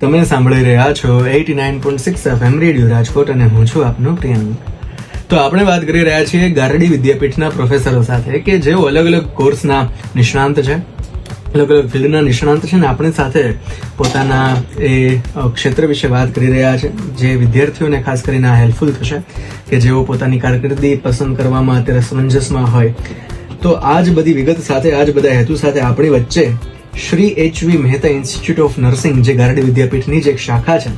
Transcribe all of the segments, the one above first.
તમે સાંભળી રહ્યા છો 89.6 FM રેડિયો રાજકોટ અને હું છું આપનો પ્રિયંક. તો આપણે વાત કરી રહ્યા છીએ ગારડી વિદ્યાપીઠના પ્રોફેસરો સાથે કે જેઓ અલગ અલગ કોર્સના નિષ્ણાંત છે, અલગ અલગ ફિલ્ડના નિષ્ણાંત છે ને આપણી સાથે પોતાના એ ક્ષેત્ર વિશે વાત કરી રહ્યા છે, જે વિદ્યાર્થીઓને ખાસ કરીને હેલ્પફુલ થશે કે જેઓ પોતાની કારકિર્દી પસંદ કરવામાં અત્યારે સમંજસમાં હોય. તો આ જ બધી વિગત સાથે, આ જ બધા હેતુ સાથે આપણી વચ્ચે Shri H.V. Mehta institute of nursing, જે ગારડી વિદ્યાપીઠની જ એક શાખા છે,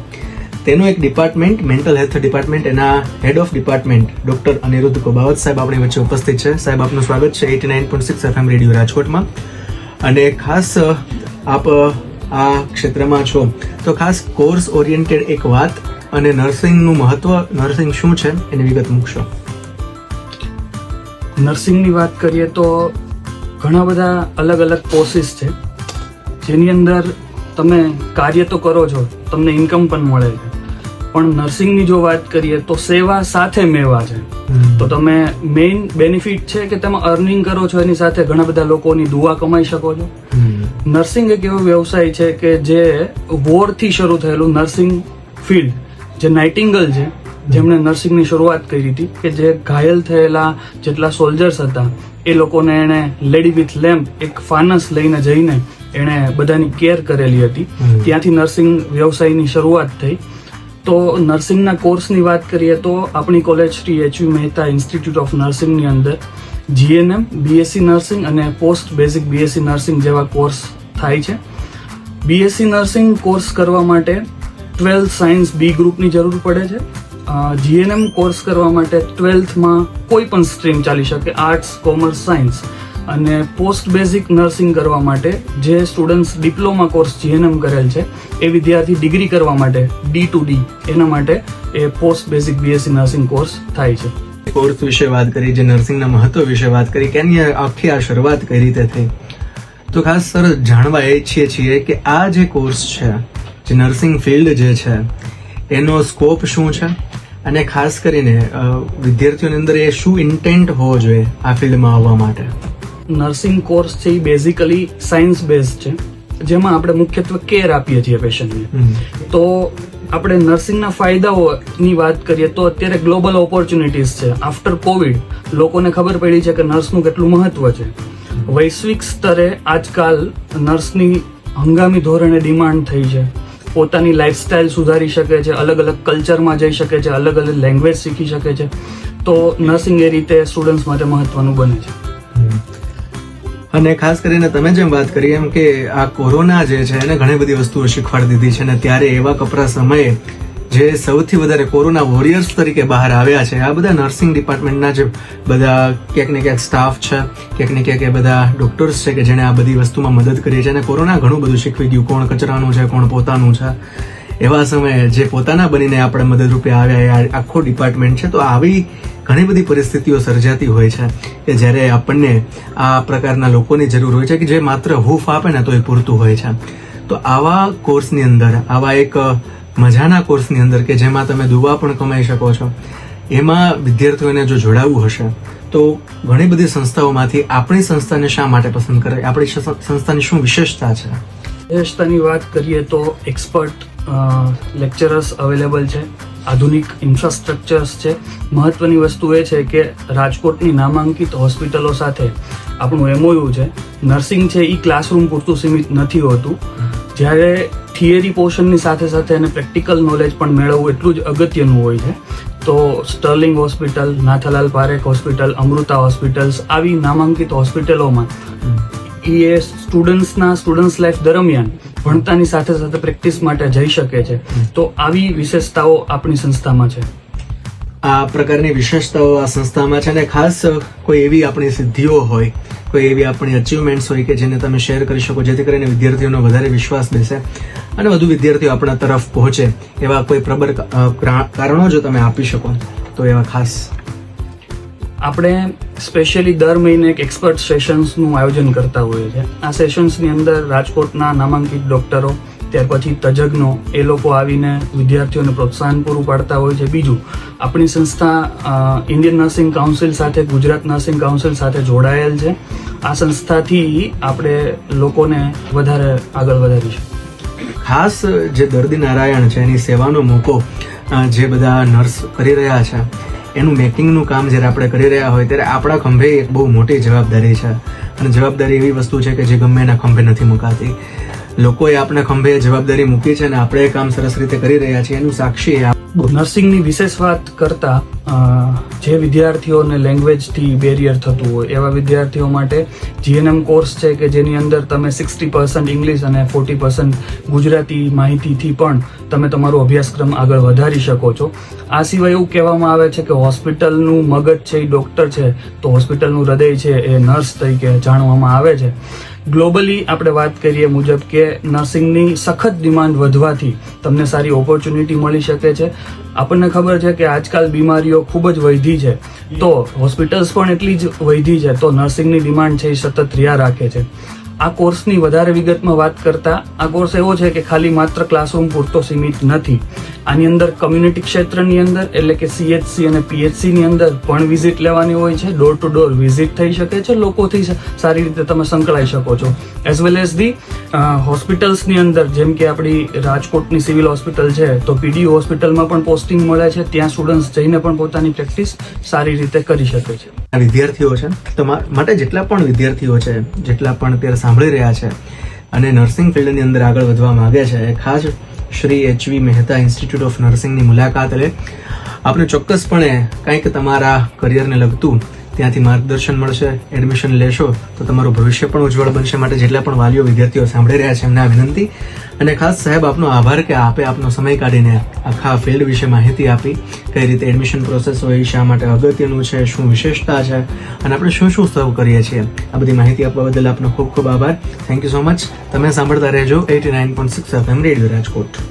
તેનું એક ડિપાર્ટમેન્ટ, મેન્ટલ હેલ્થ ડિપાર્ટમેન્ટ, એના head of department doctor Aniruddh Kobavat સાહેબ આપણી વચ્ચે ઉપસ્થિત છે. સાહેબ, આપનું સ્વાગત છે 89.6 FM રેડિયો રાજકોટમાં. અને ખાસ આપ આ ક્ષેત્રમાં છો તો ખાસ કોર્સ ઓરિએન્ટેડ એક વાત અને નર્સિંગનું મહત્વ, નર્સિંગ શું છે એની વિગત મૂકશો. નર્સિંગની વાત કરીએ તો ઘણા બધા અલગ અલગ કોર્સિસ છે, જેની અંદર તમે કાર્ય તો કરો છો, તમને ઇન્કમ પણ મળે છે, પણ નર્સિંગની જો વાત કરીએ તો સેવા સાથે મેવા છે. તો તમે મેઇન બેનિફિટ છે કે તમે અર્નિંગ કરો છો, એની સાથે ઘણા બધા લોકોની દુઆ કમાઈ શકો છો. નર્સિંગ એક એવો વ્યવસાય છે કે જે વોરથી શરૂ થયેલું નર્સિંગ ફિલ્ડ, જે નાઇટિંગલ છે જેમણે નર્સિંગની શરૂઆત કરી હતી, કે જે ઘાયલ થયેલા જેટલા સોલ્જર્સ હતા એ લોકોને એણે લેડી વિથ લેમ્પ, એક ફાનસ લઈને જઈને એણે બધાની કેર કરેલી હતી. ત્યાંથી નર્સિંગ વ્યવસાયની શરૂઆત થઈ. તો નર્સિંગના કોર્સની વાત કરીએ તો આપણી college Shri H.V. Mehta institute of નર્સિંગની અંદર GNM, BSc નર્સિંગ અને પોસ્ટ બેઝિક BSc નર્સિંગ જેવા કોર્સ થાય છે. BSc નર્સિંગ કોર્સ કરવા માટે 12th સાયન્સ B ગ્રુપની જરૂર પડે છે. GNM કોર્સ કરવા માટે 12thમાં કોઈ પણ સ્ટ્રીમ ચાલી શકે, આર્ટ્સ, કોમર્સ, સાયન્સ. અને પોસ્ટ બેઝિક નર્સિંગ કરવા માટે જે સ્ટુડન્ટ્સ ડિપ્લોમા કોર્સ GNM કરેલ છે એ વિદ્યાર્થી ડિગ્રી કરવા માટે D2D, એના માટે એ post basic BSc nursing course થાય છે. કોર્સ વિશે વાત કરી, જે નર્સિંગના મહત્વ વિશે વાત કરી, કે એની આખી આ શરૂઆત કઈ રીતે થઈ, તો ખાસ સર જાણવા ઈચ્છીએ છીએ કે આ જે કોર્સ છે, જે નર્સિંગ ફિલ્ડ જે છે, એનો સ્કોપ શું છે અને ખાસ કરીને વિદ્યાર્થીઓની અંદર એ શું ઇન્ટેન્ટ હોવો જોઈએ આ ફિલ્ડમાં આવવા માટે. નર્સિંગ કોર્સ છે એ બેઝિકલી સાયન્સ બેઝ છે, જેમાં આપણે મુખ્યત્વે કેર આપીએ છીએ પેશન્ટને. તો આપણે નર્સિંગના ફાયદાઓની વાત કરીએ તો અત્યારે ગ્લોબલ ઓપોર્ચ્યુનિટીઝ છે. આફ્ટર કોવિડ લોકોને ખબર પડી છે કે નર્સનું કેટલું મહત્વ છે. વૈશ્વિક સ્તરે આજકાલ નર્સની હંગામી ધોરણે ડિમાન્ડ થઈ છે. પોતાની લાઈફસ્ટાઈલ સુધારી શકે છે, અલગ અલગ કલ્ચરમાં જઈ શકે છે, અલગ અલગ લેંગ્વેજ શીખી શકે છે. તો નર્સિંગ એ રીતે સ્ટુડન્ટ્સ માટે મહત્વનું બને છે. અને ખાસ કરીને તમે જેમ વાત કરી એમ કે આ કોરોના જે છે એને ઘણી બધી વસ્તુઓ શીખવાડી દીધી છે, અને ત્યારે એવા કપરા સમયે જે સૌથી વધારે કોરોના વોરિયર્સ તરીકે બહાર આવ્યા છે આ બધા નર્સિંગ ડિપાર્ટમેન્ટના જે બધા ક્યાંક ને ક્યાંક સ્ટાફ છે, ક્યાંક ને ક્યાંક એ બધા ડોક્ટર્સ છે કે જેણે આ બધી વસ્તુમાં મદદ કરી છે. અને કોરોના ઘણું બધું શીખવી ગયું, કોણ કચરાનું છે, કોણ પોતાનું છે. એવા સમયે જે પોતાના બનીને આપણે મદદરૂપે આવ્યા એ આખો ડિપાર્ટમેન્ટ છે. તો આવી ઘણી બધી પરિસ્થિતિઓ સર્જાતી હોય છે કે જ્યારે આપણને આ પ્રકારના લોકોની જરૂર હોય છે કે જે માત્ર હૂફ આપે ને તો એ પૂરતું હોય છે. તો આવા કોર્સની અંદર, આવા એક મજાના કોર્સની અંદર કે જેમાં તમે દુવા પણ કમાઈ શકો છો, એમાં વિદ્યાર્થીઓને જો જોડાવવું હશે તો ઘણી બધી સંસ્થાઓમાંથી આપણી સંસ્થાને શા માટે પસંદ કરે, આપણી સંસ્થાની શું વિશેષતા છે? વિશેષતાની વાત કરીએ તો એક્સપર્ટ લેક્ચરર્સ અવેલેબલ છે, આધુનિક ઇન્ફ્રાસ્ટ્રક્ચર્સ છે. મહત્વની વસ્તુ એ છે કે રાજકોટની નામાંકિત હોસ્પિટલો સાથે આપણું MOU છે. નર્સિંગ છે એ ક્લાસરૂમ પૂરતું સીમિત નથી હોતું. જ્યારે થિયરી પોર્શનની સાથે સાથે એને પ્રેક્ટિકલ નોલેજ પણ મેળવવું એટલું જ અગત્યનું હોય છે. તો sterling hospital, Nathalal Parekh hospital, Amrita hospitals, આવી નામાંકિત હોસ્પિટલોમાં એ સ્ટુડન્ટ્સ લાઈફ દરમિયાન ભણતાની સાથે સાથે પ્રેક્ટિસ માટે જઈ શકે છે. તો આવી વિશેષતાઓ આપણી સંસ્થામાં છે. આ પ્રકારની વિશેષતાઓ આ સંસ્થામાં છે. અને ખાસ કોઈ એવી આપણી સિદ્ધિઓ હોય, કોઈ એવી આપણી અચીવમેન્ટ્સ હોય કે જેને તમે શેર કરી શકો, જેથી કરીને વિદ્યાર્થીઓનો વધારે વિશ્વાસ બેસે અને વધુ વિદ્યાર્થીઓ આપણા તરફ પહોંચે, એવા કોઈ પ્રબળ કારણો જો તમે આપી શકો તો એવા ખાસ. આપણે સ્પેશિયલી દર મહિને એક એક્સપર્ટ સેશન્સનું આયોજન કરતા હોઈએ છીએ. આ સેશન્સની અંદર રાજકોટના નામાંકિત ડોક્ટરો, ત્યાર પછી તજજ્ઞો, એ લોકો આવીને વિદ્યાર્થીઓને પ્રોત્સાહન પૂરું પાડતા હોય છે. બીજું, આપણી સંસ્થા ઇન્ડિયન નર્સિંગ કાઉન્સિલ સાથે, ગુજરાત નર્સિંગ કાઉન્સિલ સાથે જોડાયેલ છે. આ સંસ્થાથી આપણે લોકોને વધારે આગળ વધારીશું. ખાસ જે દર્દી નારાયણ છે એની સેવાનો મોકો જે બધા નર્સ કરી રહ્યા છે એનું મેકિંગનું કામ જ્યારે આપણે કરી રહ્યા હોય ત્યારે આપણા ખંભે એક બહુ મોટી જવાબદારી છે. અને જવાબદારી એવી વસ્તુ છે કે જે ગમે એના ખંભે નથી મુકાતી. લોકોએ આપણા ખંભે જવાબદારી મૂકી છે અને આપણે એ કામ સરસ રીતે કરી રહ્યા છીએ એનું સાક્ષી નર્સિંગની વિશેષ વાત કરતા જે વિદ્યાર્થીઓને લેંગ્વેજથી બેરિયર થતું હોય એવા વિદ્યાર્થીઓ માટે જીએનએમ કોર્સ છે કે જેની અંદર તમે 60% ઇંગ્લિશ અને 40% ગુજરાતી માહિતીથી પણ તમે તમારો અભ્યાસક્રમ આગળ વધારી શકો છો. આ સિવાય એવું કહેવામાં આવે છે કે હોસ્પિટલનું મગજ છે એ ડૉક્ટર છે તો હોસ્પિટલનું હૃદય છે એ નર્સ તરીકે જાણવામાં આવે છે. ગ્લોબલી આપણે વાત કરીએ મુજબ કે નર્સિંગની સખત ડિમાન્ડ વધવાથી તમને સારી ઓપોર્ચ્યુનિટી મળી શકે છે. આપણને ખબર છે કે આજકાલ બીમારીઓ ખૂબ જ વધી છે તો હોસ્પિટલ્સ પણ એટલી જ વધી છે તો નર્સિંગની ડિમાન્ડ છે એ સતત રહ્યા રાખે છે. આ કોર્સની વધારે વિગતમાં વાત કરતા આ કોર્સ એવો છે કે ખાલી માત્ર ક્લાસરૂમ પૂરતો સીમિત નથી. આની અંદર કમ્યુનિટી ક્ષેત્રની અંદર એટલે કે CHC અને PHC ની અંદર પણ વિઝિટ લેવાની હોય છે. ડોર ટુ ડોર વિઝિટ થઈ શકે છે. લોકોથી સારી રીતે તમે સંકળાઈ શકો છો. એઝ વેલ એઝ ધી હોસ્પિટલ્સની અંદર જેમ કે આપણી રાજકોટની સિવિલ હોસ્પિટલ છે તો PDU હોસ્પિટલમાં પણ પોસ્ટિંગ મળે છે. ત્યાં સ્ટુડન્ટ્સ જઈને પણ પોતાની પ્રેક્ટિસ સારી રીતે કરી શકે છે. વિદ્યાર્થીઓ છે તમારા માટે જેટલા પણ વિદ્યાર્થીઓ છે જેટલા પણ અત્યારે સાંભળી રહ્યા છે અને નર્સિંગ ફિલ્ડની અંદર આગળ વધવા માંગે છે એ ખાસ Shri HV Mehta institute of નર્સિંગની મુલાકાત લે. આપને ચોક્કસપણે કંઈક તમારા કરિયરને લગતું ત્યાંથી માર્ગદર્શન મળશે. એડમિશન લેશો તો તમારું ભવિષ્ય પણ ઉજ્જવળ બનશે. માટે જેટલા પણ વાલીઓ વિદ્યાર્થીઓ સાંભળી રહ્યા છે એમને આ વિનંતી. અને ખાસ સાહેબ આપનો આભાર કે આપે આપનો સમય કાઢીને આખા ફિલ્ડ વિશે માહિતી આપી. કઈ રીતે એડમિશન પ્રોસેસ હોય, શા માટે અગત્યનું છે, શું વિશેષતા છે અને આપણે શું શું સર્વ કરીએ છીએ. આ બધી માહિતી આપવા બદલ આપનો ખૂબ ખૂબ આભાર. Thank you so much. તમે સાંભળતા રહેજો 89.6 FM રેડિયો રાજકોટ.